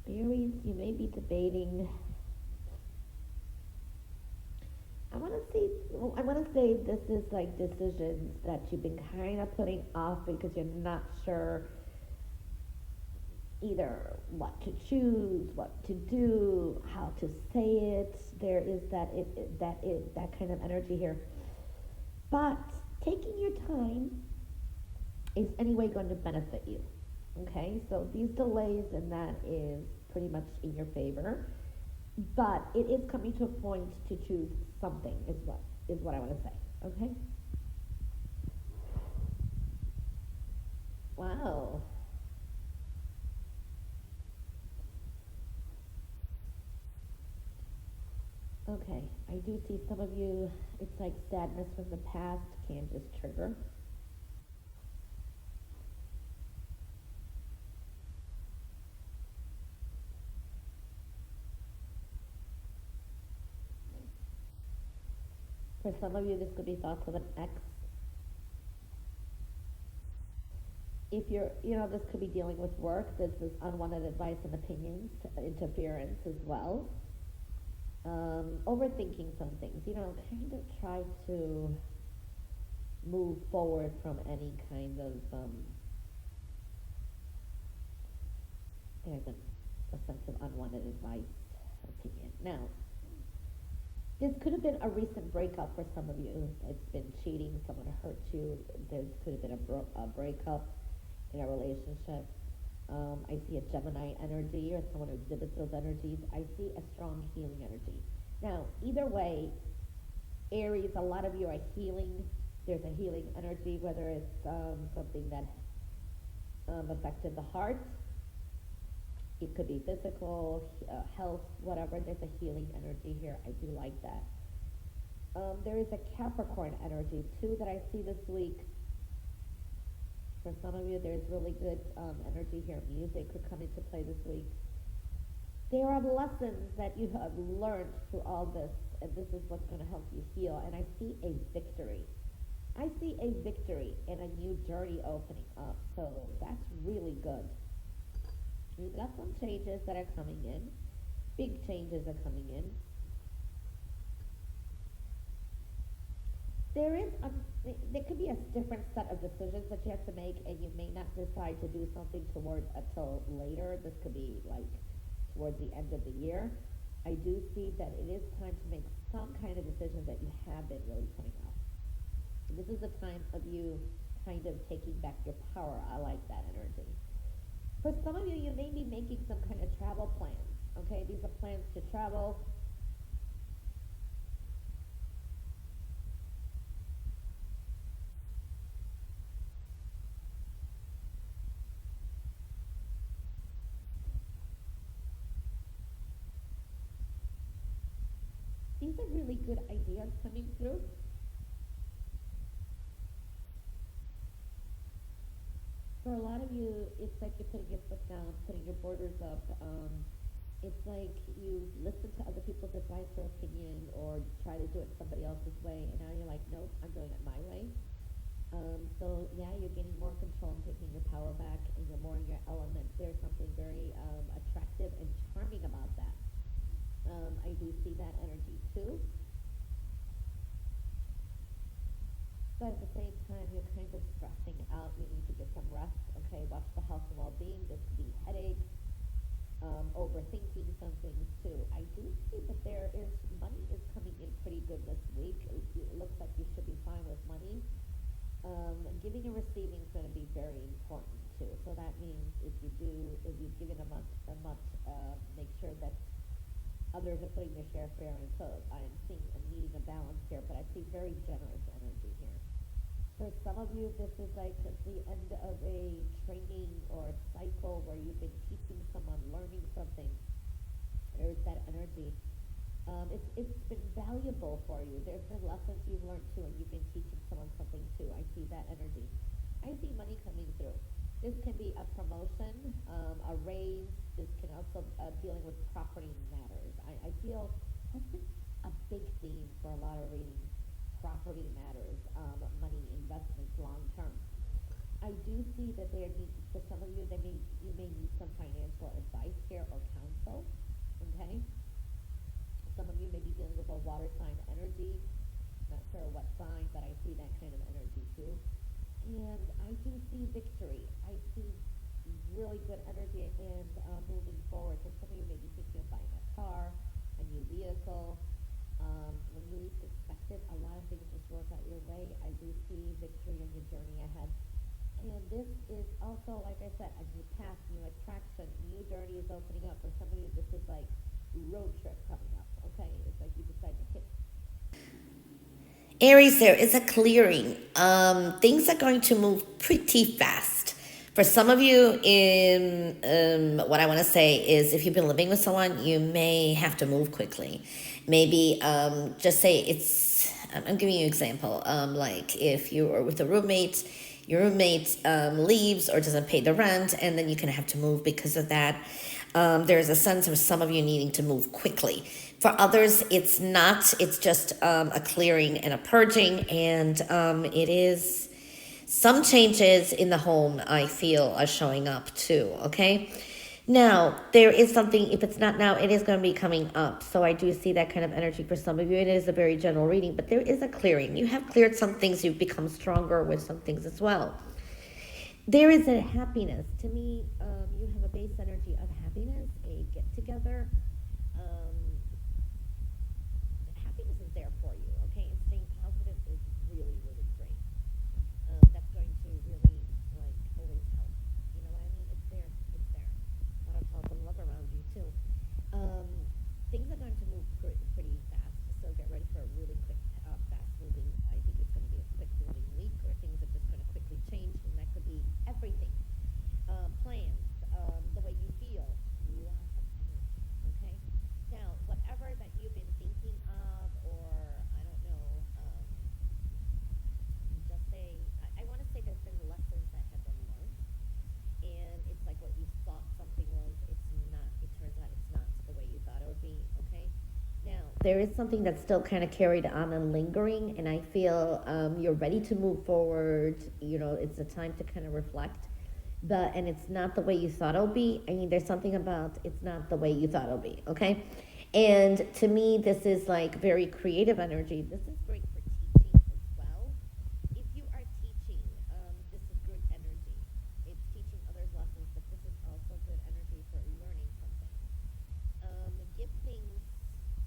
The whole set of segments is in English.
Aries, you may be debating. I want to see. I want to say this is like decisions that you've been kind of putting off because you're not sure either what to choose, what to do, how to say it. There is that kind of energy here. But taking your time is anyway going to benefit you. Okay, so these delays and that is pretty much in your favor, but it is coming to a point to choose something. Is what I want to say. Okay. Wow. Okay, I do see some of you. It's like sadness from the past can just trigger. For some of you, this could be thoughts of an ex. If this could be dealing with work. This is unwanted advice and opinions, interference as well. Overthinking some things. Kind of try to move forward from any kind of there's a sense of unwanted advice, opinion. Now, this could have been a recent breakup for some of you. It's been cheating, someone hurt you. There could have been a breakup in a relationship. I see a Gemini energy or someone who exhibits those energies. I see a strong healing energy. Now, either way, Aries, a lot of you are healing. There's a healing energy, whether it's something that affected the heart. It could be physical, health, whatever. There's a healing energy here. I do like that. There is a Capricorn energy too that I see this week. For some of you, there's really good energy here. Music could come into play this week. There are lessons that you have learned through all this, and this is what's going to help you heal. And I see a victory. I see a victory and a new journey opening up. So that's really good. We've got some changes that are coming in. Big changes are coming in. There could be a different set of decisions that you have to make, and you may not decide to do something toward until later. This could be like towards the end of the year. I do see that it is time to make some kind of decision that you have been really putting off. This is a time of you kind of taking back your power. I like that energy. For some of you, you may be making some kind of travel plans. Okay, these are plans to travel. These are really good ideas coming through. For a lot of you, it's like you're putting your foot down, putting your borders up. It's like you listen to other people's advice or opinion or try to do it somebody else's way, and now you're like, nope, I'm doing it my way. So yeah, you're getting more control and taking your power back, and you're more in your element. There's something very attractive and charming about that. I do see that energy too. But at the same time, you're kind of stressing out. You need to get some rest. Okay, watch the health and well-being. This could be headaches, overthinking some things too. I do see that there is money is coming in pretty good this week. It looks like you should be fine with money. Giving and receiving is going to be very important too. So that means if you've given a much, make sure that others are putting their share fair. And so I'm seeing a needing a balance here, but I see very generous energy here. For some of you, this is like the end of a training or a cycle where you've been teaching someone, learning something. There's that energy. It's been valuable for you. There's been lessons you've learned too, and you've been teaching someone something too. I see that energy. I see money coming through. This can be a promotion, a raise. This can also dealing with property matters. I feel that's been a big theme for a lot of readings. Property matters, money, investments, long term. I do see that there needs, for some of you, you may need some financial advice here or sign, but I see that kind of energy too. And I do see victory. I see really good energy and moving forward. For some of you, maybe thinking of buying a car, a new vehicle. When you least expect it, a lot of things just work out your way. I do see victory in your journey ahead. And this is also, like I said, a new path, new attraction, new journey is opening up. For some of you, this is like road trip coming up, okay? It's like you decide to hit. Aries, there is a clearing. Things are going to move pretty fast. For some of you, in what I want to say is, if you've been living with someone, you may have to move quickly. Maybe just say it's. I'm giving you an example. Like if you are with a roommate, your roommate leaves or doesn't pay the rent, and then you can have to move because of that. There's a sense of some of you needing to move quickly. For others, it's not. It's just a clearing and a purging, and it is some changes in the home I feel are showing up too, okay? Now, there is something, if it's not now, it is going to be coming up. So I do see that kind of energy for some of you. It is a very general reading, but there is a clearing. You have cleared some things, you've become stronger with some things as well. There is a happiness. To me, you have a base energy of happiness, a get together. Um, Happiness is there for you, okay? And staying positive is really, really great. That's going to really, like, always help. You know what I mean? It's there. It's there. A lot of help and love around you, too. Um, Things are going to move pretty fast, so get ready for a really quick, fast moving. I think it's going to be a quick moving week, or things are just going to quickly change, and that could be everything. Plans, the way you feel, lots of energy, okay? Now, whatever that you've been thinking of, or I don't know, just say, I want to say there's been lessons that have been learned, and it's like what you thought something was, it's not, it turns out it's not the way you thought it would be, okay? Now, there is something that's still kind of carried on and lingering, and I feel you're ready to move forward. You know, it's a time to kind of reflect. And it's not the way you thought it'll be. I mean, there's something about it's not the way you thought it'll be, okay? And to me, this is like very creative energy. This is great for teaching as well. If you are teaching, this is good energy. It's teaching others lessons, but this is also good energy for learning something. Give things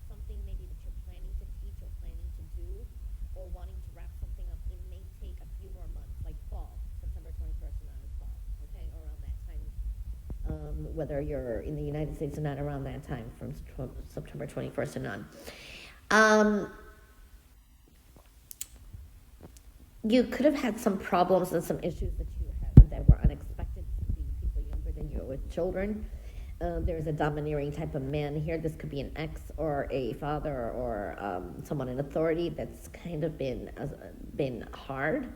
something maybe that you're planning to teach or planning to do or wanting to wrap something up. It may take a few more months, like fall, September 21st and on is fall, okay, around that time. Whether you're in the United States or not, around that time from September 21st and on. Um, you could have had some problems and some issues that you had that were unexpected. Could be people younger than you with children. There's a domineering type of man here. This could be an ex or a father or someone in authority that's kind of been hard.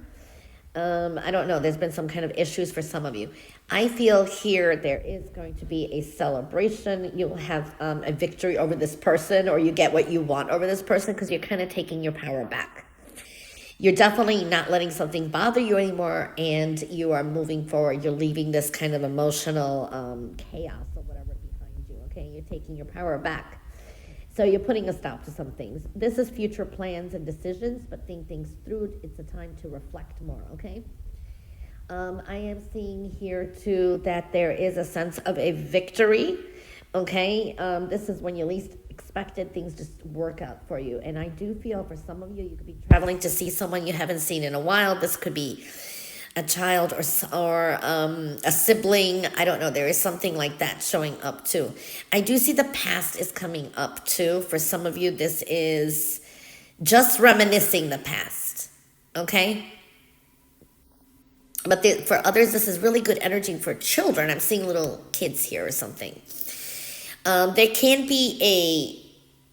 I don't know. There's been some kind of issues for some of you. I feel here there is going to be a celebration. You'll have a victory over this person, or you get what you want over this person because you're kind of taking your power back. You're definitely not letting something bother you anymore, and you are moving forward. You're leaving this kind of emotional chaos or whatever behind you, okay? You're taking your power back. So you're putting a stop to some things. This is future plans and decisions, but think things through. It's a time to reflect more, okay? I am seeing here too that there is a sense of a victory, okay? This is when you least expected things just work out for you. And I do feel for some of you, you could be traveling to see someone you haven't seen in a while. This could be a child or a sibling. I don't know. There is something like that showing up too. I do see the past is coming up too. For some of you, this is just reminiscing the past. Okay? But for others, this is really good energy for children. I'm seeing little kids here or something. There can be a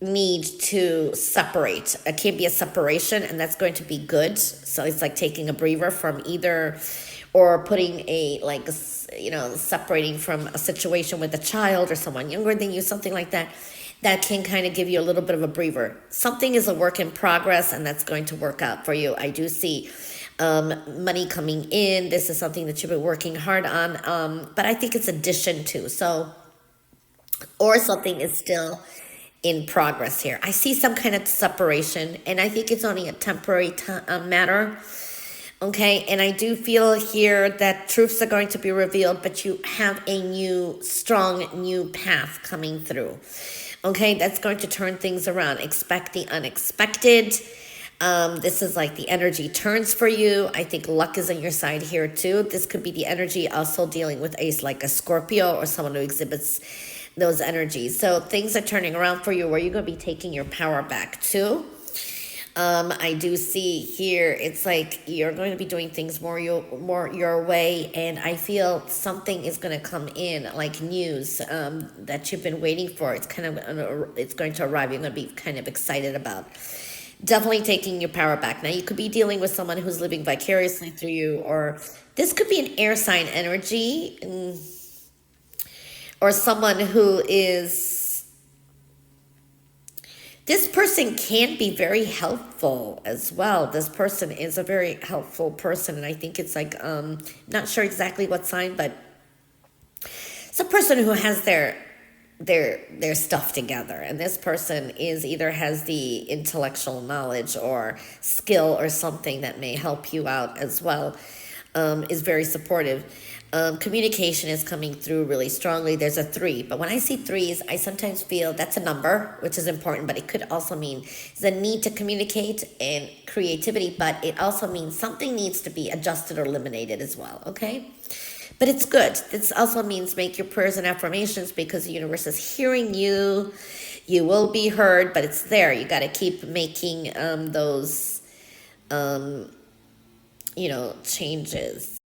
need to separate. It can be a separation, and that's going to be good. So it's like taking a breather from either, or putting separating from a situation with a child or someone younger than you, something like that. That can kind of give you a little bit of a breather. Something is a work in progress, and that's going to work out for you. I do see money coming in. This is something that you've been working hard on, but I think it's addition to. So, or something is still in progress here. I see some kind of separation, and I think it's only a temporary matter. Okay, and I do feel here that truths are going to be revealed, but you have a new, strong new path coming through. Okay, that's going to turn things around. Expect the unexpected. This is like the energy turns for you. I think luck is on your side here too. This could be the energy also dealing with like a Scorpio or someone who exhibits those energies. So things are turning around for you where you're going to be taking your power back too. I do see here, it's like you're going to be doing things more your way, and I feel something is going to come in, like news that you've been waiting for. It's going to arrive. You're going to be kind of excited about. Definitely taking your power back. Now, you could be dealing with someone who's living vicariously through you, or this could be an air sign energy, or someone who is. This person can be very helpful as well. This person is a very helpful person, and I think it's like, not sure exactly what sign, but it's a person who has their stuff together, and this person is either has the intellectual knowledge or skill or something that may help you out as well. Is very supportive. Communication is coming through really strongly. There's a 3, but when I see 3s, I sometimes feel that's a number, which is important, but it could also mean the need to communicate and creativity, but it also means something needs to be adjusted or eliminated as well, okay? But it's good. This also means make your prayers and affirmations, because the universe is hearing you. You will be heard, but it's there. You got to keep making those, changes.